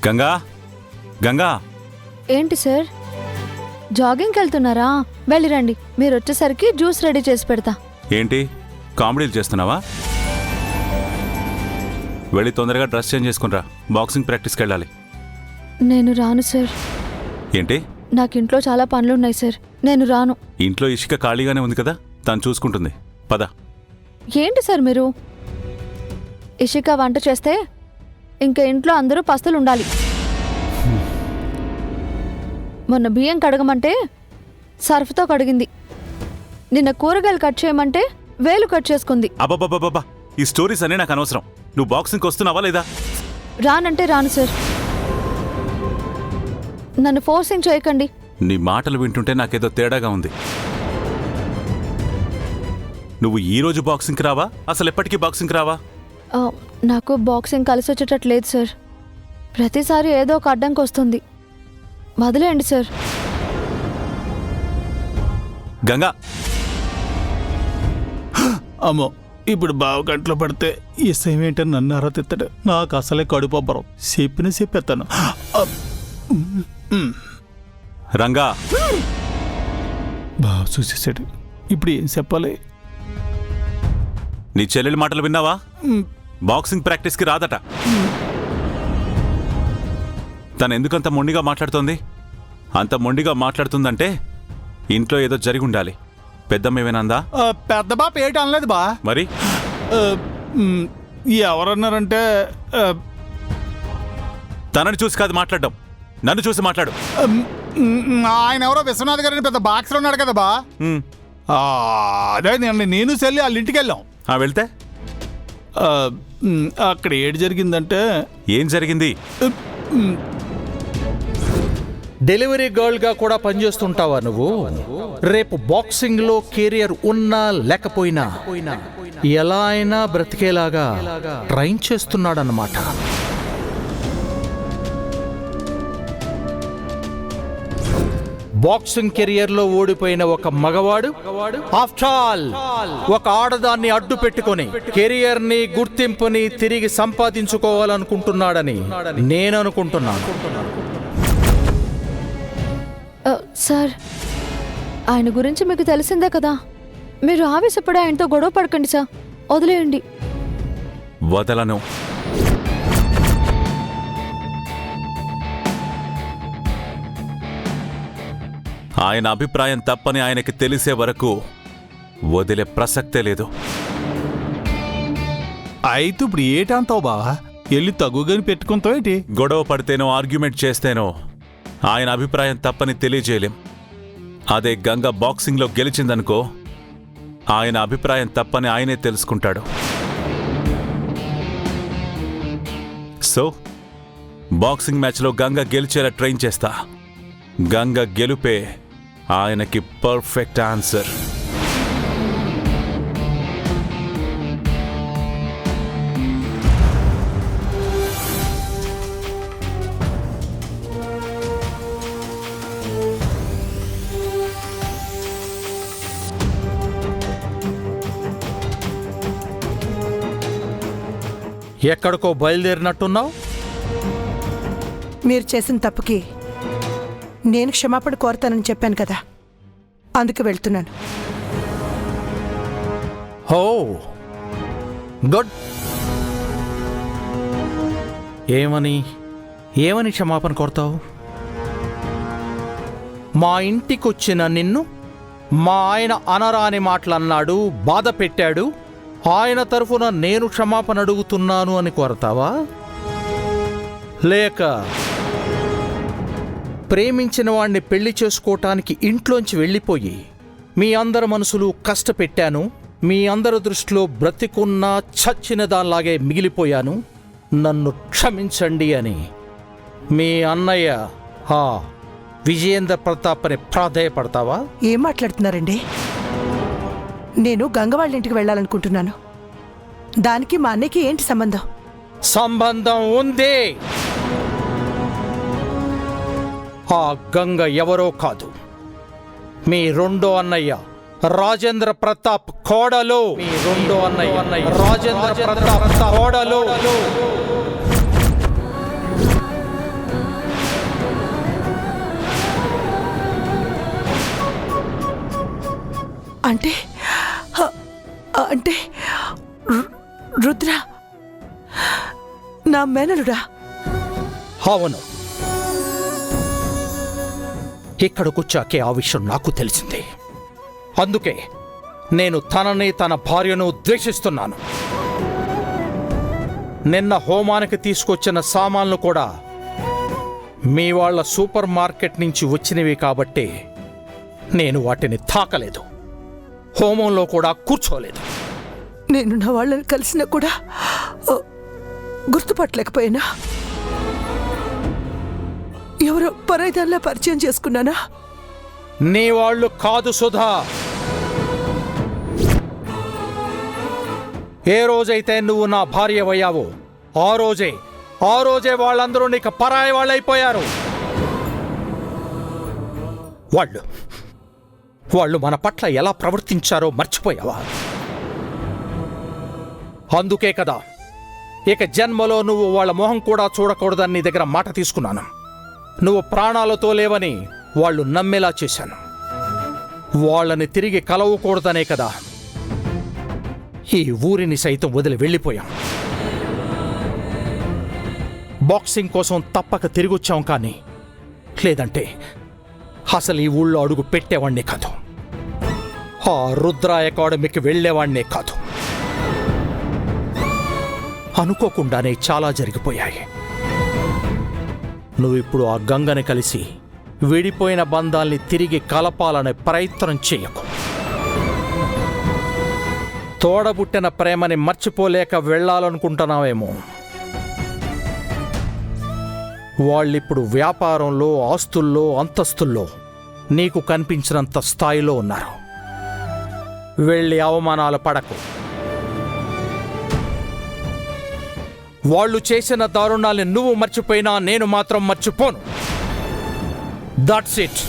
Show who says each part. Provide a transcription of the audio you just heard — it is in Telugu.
Speaker 1: గంగా గంగా
Speaker 2: ఏంటి సార్, జాగింగ్కి వెళ్తున్నారా? వెళ్ళిరండి, మీరు వచ్చేసరికి జ్యూస్ రెడీ చేసి పెడతా.
Speaker 1: ఏంటి కామెడీలు చేస్తున్నావా? వెళ్ళి తొందరగా డ్రెస్ చేంజ్ చేసుకునిరా, బాక్సింగ్ ప్రాక్టీస్కి వెళ్ళాలి.
Speaker 2: నేను రాను సార్.
Speaker 1: ఏంటి?
Speaker 2: నాకు ఇంట్లో చాలా పనులున్నాయి సార్, నేను రాను.
Speaker 1: ఇంట్లో ఇషిక ఖాళీగానే ఉంది కదా, తను చూసుకుంటుంది. పద.
Speaker 2: ఏంటి సార్ మీరు? ఇషిక వంట చేస్తే ఇంకా ఇంట్లో అందరూ పస్తులు ఉండాలి. మొన్న బియ్యం కడగమంటే సర్ఫ్తో కడిగింది. నిన్న కూరగాయలు కట్ చేయమంటే వేలు కట్ చేసుకుంది.
Speaker 1: అబ్బబ్బబ్బబ్బా, ఈ స్టోరీస్ అన్నీ నాకు అనవసరం. నువ్వు బాక్సింగ్కి వస్తున్నావా లేదా?
Speaker 2: రానంటే రాను సార్, నన్ను ఫోర్సింగ్ చేయకండి.
Speaker 1: నీ మాటలు వింటుంటే నాకేదో తేడాగా ఉంది. నువ్వు ఈరోజు బాక్సింగ్కి రావా? అసలు ఎప్పటికీ బాక్సింగ్కి రావా?
Speaker 2: నాకు బాక్సింగ్ కలిసి వచ్చేటట్టు లేదు సార్. ప్రతిసారి ఏదో ఒక అడ్డంకి వస్తుంది. వదిలేయండి సార్.
Speaker 1: గంగా,
Speaker 3: అమ్మో, ఇప్పుడు బావ గంటలో పడితే ఈ సమేంటని నన్ను అరతిస్తాడు. నాకు అసలే కడుపబ్బరం. చెప్పేస్తాను.
Speaker 1: రంగా,
Speaker 3: బావ చూసేసాడు. ఇప్పుడు ఏం చెప్పాలి?
Speaker 1: నీ చెల్లెలి మాటలు విన్నావా? బాక్సింగ్ ప్రాక్టీస్కి రాదట. తను ఎందుకంత మొండిగా మాట్లాడుతోంది? అంత మొండిగా మాట్లాడుతుందంటే ఇంట్లో ఏదో జరిగి ఉండాలి. పెద్దమ్మ ఏమైనా
Speaker 3: పెద్ద బాప ఏటి అనలేదు బా.
Speaker 1: మరి
Speaker 3: ఎవరన్నారంటే
Speaker 1: తనని చూసి కాదు మాట్లాడడం, నన్ను చూసి మాట్లాడు.
Speaker 3: ఆయన ఎవరో విశ్వనాథ్ గారిని పెద్ద బాక్స్లో ఉన్నాడు కదా బా. అదే నేను చెల్లి వాళ్ళ ఇంటికి వెళ్ళాం.
Speaker 1: వెళ్తే
Speaker 3: అక్కడ ఏడు జరిగిందంటే.
Speaker 1: ఏం జరిగింది?
Speaker 4: డెలివరీ గర్ల్గా కూడా పనిచేస్తుంటావా నువ్వు? రేపు బాక్సింగ్లో కెరియర్ ఉన్నా లేకపోయినా ఎలా అయినా బ్రతికేలాగా ట్రైన్ చేస్తున్నాడన్నమాట. బాక్సింగ్ కెరియర్లో ఓడిపోయిన ఒక మగవాడు ఆఫ్టర్ ఆల్ ఒక ఆడదాన్ని అడ్డు పెట్టుకొని కెరియర్ని గుర్తింపుని తిరిగి సంపాదించుకోవాలనుకుంటున్నాడని నేను అనుకుంటున్నాను.
Speaker 2: సార్, ఆయన గురించి మీకు తెలిసిందే కదా. మీరు ఆవేశపడి ఆయనతో గొడవ పడకండి సార్, వదిలేయండి.
Speaker 1: వదలను. ఆయన అభిప్రాయం తప్పని ఆయనకి తెలిసే వరకు వదిలే ప్రసక్తే లేదు.
Speaker 3: అయితే ఇప్పుడు ఏటంటావు బావా? వెళ్ళి తగుగాని పెట్టుకుంటావు ఏంటి?
Speaker 1: గొడవ పడితేనో ఆర్గ్యుమెంట్ చేస్తేనో ఆయన అభిప్రాయం తప్పని తెలియజేయలేం. అదే గంగ బాక్సింగ్లో గెలిచిందనుకో, ఆయన అభిప్రాయం తప్పని ఆయనే తెలుసుకుంటాడు. సో బాక్సింగ్ మ్యాచ్లో గంగ గెలిచేలా ట్రైన్ చేస్తా. గంగ గెలుపే ఆయనకి పర్ఫెక్ట్ ఆన్సర్.
Speaker 4: ఎక్కడికో బయలుదేరినట్టున్నావు?
Speaker 5: మీరు చేసిన తప్పుకి నేను క్షమాపణ కోరతానని చెప్పాను కదా, అందుకు వెళ్తున్నాను.
Speaker 4: హో గుడ్. ఏమని క్షమాపణ కోరుతావు? మా ఇంటికొచ్చిన నిన్ను మా ఆయన అనరాని మాటలన్నాడు, బాధ పెట్టాడు, ఆయన తరఫున నేను క్షమాపణ అడుగుతున్నాను అని కోరతావా? లేక ప్రేమించిన వాణ్ణి పెళ్లి చేసుకోవటానికి ఇంట్లోంచి వెళ్ళిపోయి మీ అందరి మనసులు కష్టపెట్టాను, మీ అందరి దృష్టిలో బ్రతికున్నా చచ్చిన దానిలాగే మిగిలిపోయాను, నన్ను క్షమించండి అని మీ అన్నయ్య విజయేంద్ర ప్రతాప్ అని ప్రాధేయపడతావా?
Speaker 5: ఏం మాట్లాడుతున్నారండి? నేను గంగవాళ్ళ ఇంటికి వెళ్ళాలనుకుంటున్నాను. దానికి మా అన్నయ్యకి ఏంటి సంబంధం?
Speaker 4: సంబంధం ఉంది. ఆ గంగ ఎవరో కాదు, మీ రెండో అన్నయ్య రాజేంద్ర ప్రతాప్ కోడలు. మీ రెండో అన్నయ్య రాజేంద్ర ప్రతాప్ కోడలు.
Speaker 5: అంటే అంటే రుద్ర నా మేనలుడా?
Speaker 4: అవును, ఇక్కడికొచ్చాకే ఆ విషయం నాకు తెలిసింది. అందుకే నేను తనని తన భార్యను ద్వేషిస్తున్నాను. నిన్న హోమానికి తీసుకొచ్చిన సామాన్లు కూడా మీ వాళ్ళ సూపర్ మార్కెట్ నుంచి వచ్చినవి కాబట్టి నేను వాటిని తాకలేదు, హోమంలో కూడా కూర్చోలేదు.
Speaker 5: నేను నా వాళ్ళని కలిసినా కూడా గుర్తుపట్టలేకపోయినా, ఎవరో పరాయిదాల్లా పరిచయం చేసుకున్నానా?
Speaker 4: నీ వాళ్ళు కాదు సుధా. ఏ రోజైతే నువ్వు నా భార్యవయ్యావో ఆ రోజే వాళ్ళందరూ నీకు పరాయి వాళ్ళైపోయారు. వాళ్ళు మన పట్ల ఎలా ప్రవర్తించారో మర్చిపోయావా? అందుకే కదా ఇక జన్మలో నువ్వు వాళ్ళ మొహం కూడా చూడకూడదని నీ దగ్గర మాట తీసుకున్నాను. నువ్వు ప్రాణాలతో లేవని వాళ్ళు నమ్మేలా చేశాను. వాళ్ళని తిరిగి కలవకూడదనే కదా ఈ ఊరిని సైతం వదిలి వెళ్ళిపోయాం. బాక్సింగ్ కోసం తప్పక తిరిగొచ్చాం, కానీ లేదంటే అసలు ఈ ఊళ్ళో అడుగు పెట్టేవాణ్ణే కాదు, ఆ రుద్ర అకాడమీకి వెళ్ళేవాణ్ణే కాదు. అనుకోకుండానే చాలా జరిగిపోయాయి. నువ్విప్పుడు ఆ గంగని కలిసి విడిపోయిన బంధాల్ని తిరిగి కలపాలనే ప్రయత్నం చేయకు. తోడబుట్టిన ప్రేమని మర్చిపోలేక వెళ్ళాలనుకుంటున్నావేమో. వాళ్ళిప్పుడు వ్యాపారంలో, ఆస్తుల్లో, అంతస్తుల్లో నీకు కనిపించినంత స్థాయిలో ఉన్నారు. వెళ్ళి అవమానాలు పడకు. వాళ్ళు చేసిన దారుణాల్ని నువ్వు మర్చిపోయినా నేను మాత్రం మర్చిపోను. That's it.